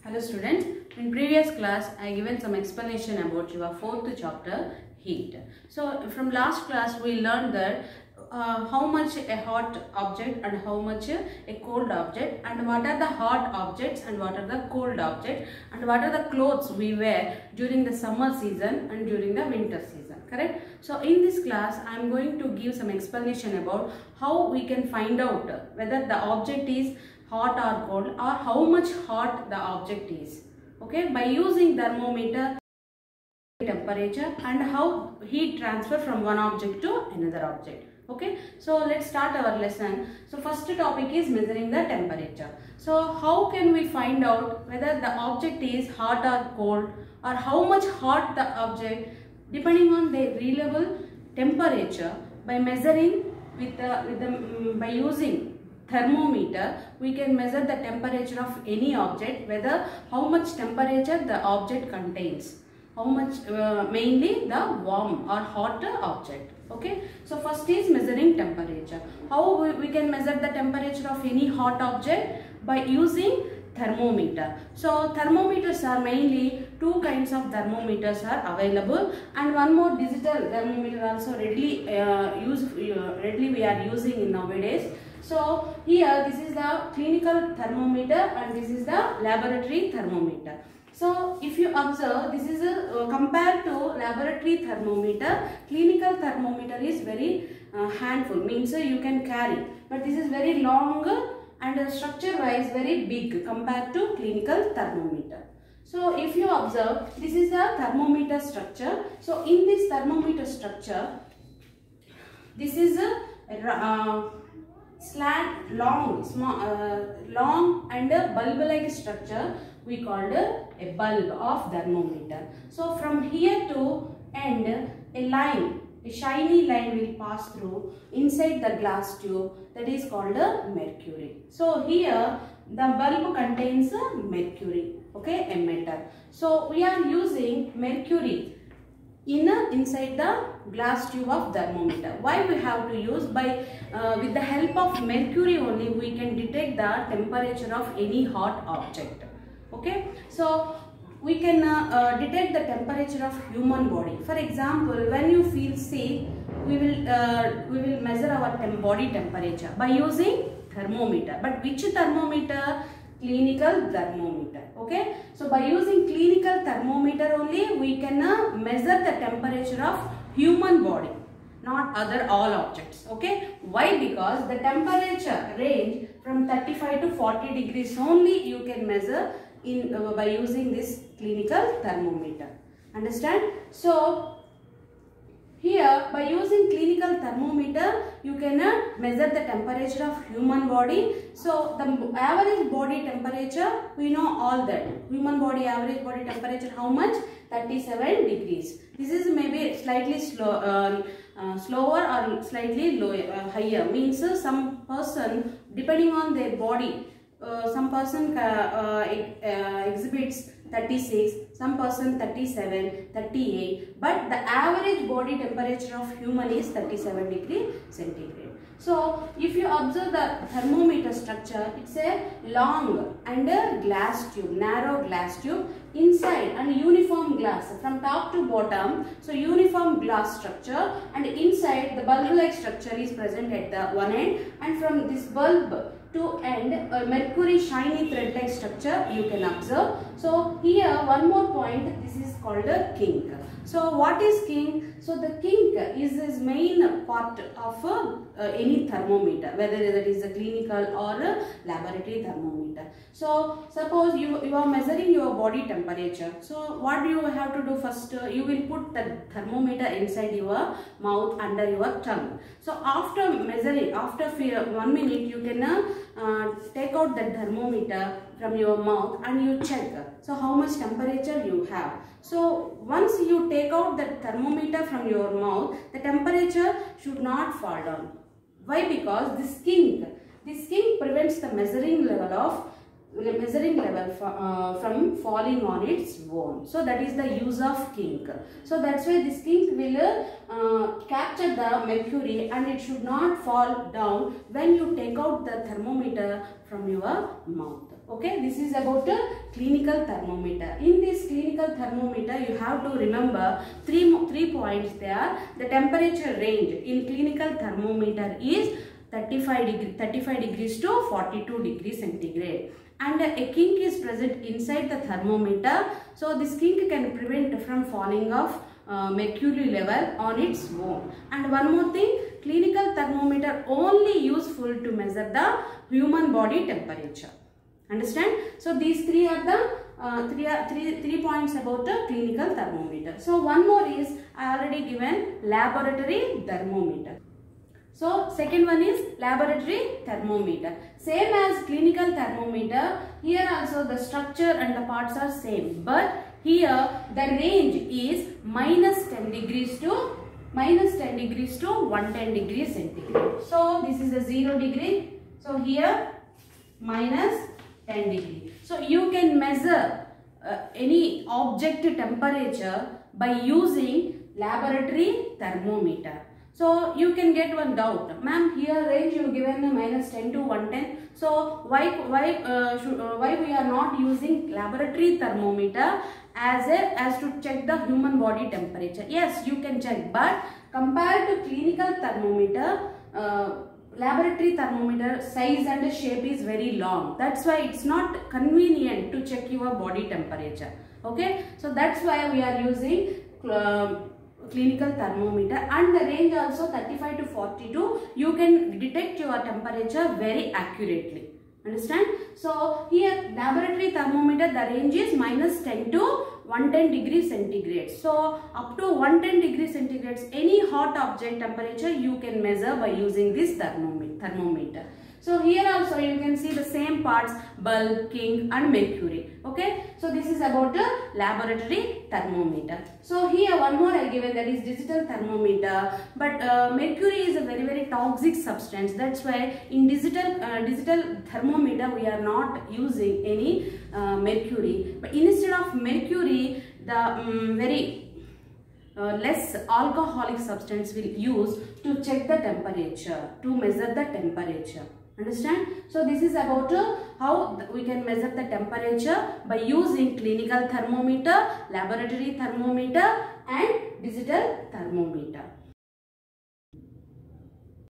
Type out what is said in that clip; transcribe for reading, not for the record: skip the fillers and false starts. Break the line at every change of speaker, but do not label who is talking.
Hello students, in previous class I given some explanation about your fourth chapter heat. So from last class we learned that how much a hot object and how much a cold object, and what are the hot objects and what are the cold objects, and what are the clothes we wear during the summer season and during the winter season, correct? So in this class I am going to give some explanation about how we can find out whether the object is hot or cold, or how much hot the object is, okay, by using thermometer, temperature, and how heat transfer from one object to another object. Okay, so let's start our lesson. So first topic is measuring the temperature. So how can we find out whether the object is hot or cold, or how much hot the object, depending on the reliable temperature, by measuring by using thermometer we can measure the temperature of any object, whether how much temperature the object contains, how much mainly the warm or hot object. Okay, so first is measuring temperature. How we can measure the temperature of any hot object? By using thermometer. So thermometers are mainly two kinds of thermometers are available, and one more digital thermometer also readily we are using in nowadays. So here this is the clinical thermometer and this is the laboratory thermometer. So if you observe, this is compared to laboratory thermometer, clinical thermometer is very handful, means you can carry, but this is very long and structure wise very big compared to clinical thermometer. So if you observe, this is the thermometer structure. So in this thermometer structure, this is a slant, long and a bulb-like structure we called a bulb of thermometer. So from here to end, a line, a shiny line will pass through inside the glass tube, that is called a mercury. So here the bulb contains mercury, okay, a metal. So we are using mercury inside the glass tube of thermometer. Why we have to use? By with the help of mercury only we can detect the temperature of any hot object. Okay, so we can detect the temperature of human body. For example, when you feel sick, we will measure our body temperature by using thermometer. But which thermometer? Clinical thermometer. Okay, so by using clinical thermometer only we can measure the temperature of human body, not other all objects. Okay, why? Because the temperature range from 35 to 40 degrees only you can measure in by using this clinical thermometer. Understand? So here by using clinical thermometer you can measure the temperature of human body. So the average body temperature, we know all that. Human body average body temperature how much? 37 degrees. This is maybe slightly slower or slightly higher. Means some person, depending on their body, some person exhibits 36, some person 37, 38, but the average body temperature of human is 37 degree centigrade. So if you observe the thermometer structure, it's a long and a glass tube, narrow glass tube, inside and uniform glass from top to bottom. So uniform glass structure, and inside the bulb-like structure is present at the one end, and from this bulb to end a mercury shiny thread-like structure you can observe. So here one more point, this is called a kink. So what is kink? So the kink is this main part of any thermometer, whether that is a clinical or a laboratory thermometer. So suppose you are measuring your body temperature. So what do you have to do first? You will put the thermometer inside your mouth, under your tongue. So after measuring, after 1 minute you can take out the thermometer from your mouth and you check. So how much temperature you have. So once you take out the thermometer from your mouth, the temperature should not fall down. Why? Because this kink prevents the measuring level from falling on its own. So that is the use of kink. So that's why this kink will capture the mercury and it should not fall down when you take out the thermometer from your mouth. Okay, this is about a clinical thermometer. In this clinical thermometer, you have to remember three points there. The temperature range in clinical thermometer is 35 degrees to 42 degrees centigrade. And a kink is present inside the thermometer. So this kink can prevent from falling off mercury level on its own. And one more thing, clinical thermometer only useful to measure the human body temperature. Understand? So these three are the three points about the clinical thermometer. So one more is I already given laboratory thermometer. So second one is laboratory thermometer. Same as clinical thermometer, here also the structure and the parts are same, but here the range is -10 degrees to 110 degrees centigrade. So this is a 0 degree. So here -10 degree. So you can measure any object temperature by using laboratory thermometer. So you can get one doubt, ma'am, here range you given -10 to 110. So why we are not using laboratory thermometer as to check the human body temperature? Yes, you can check, but compared to clinical thermometer, laboratory thermometer size and shape is very long. That's why it's not convenient to check your body temperature. Okay, so that's why we are using clinical thermometer, and the range also 35 to 42. You can detect your temperature very accurately. Understand? So here laboratory thermometer, the range is -10 to 110 degrees centigrade. So up to 110 degrees centigrade, any hot object temperature you can measure by using this thermometer. So here also you can see the same parts, bulb, kink and mercury. Okay, so this is about the laboratory thermometer. So here one more I given, that is digital thermometer. But mercury is a very toxic substance. That's why in digital thermometer we are not using any mercury. But instead of mercury, the less alcoholic substance will use to check the temperature, to measure the temperature. Understand? So this is about how we can measure the temperature by using clinical thermometer, laboratory thermometer and digital thermometer.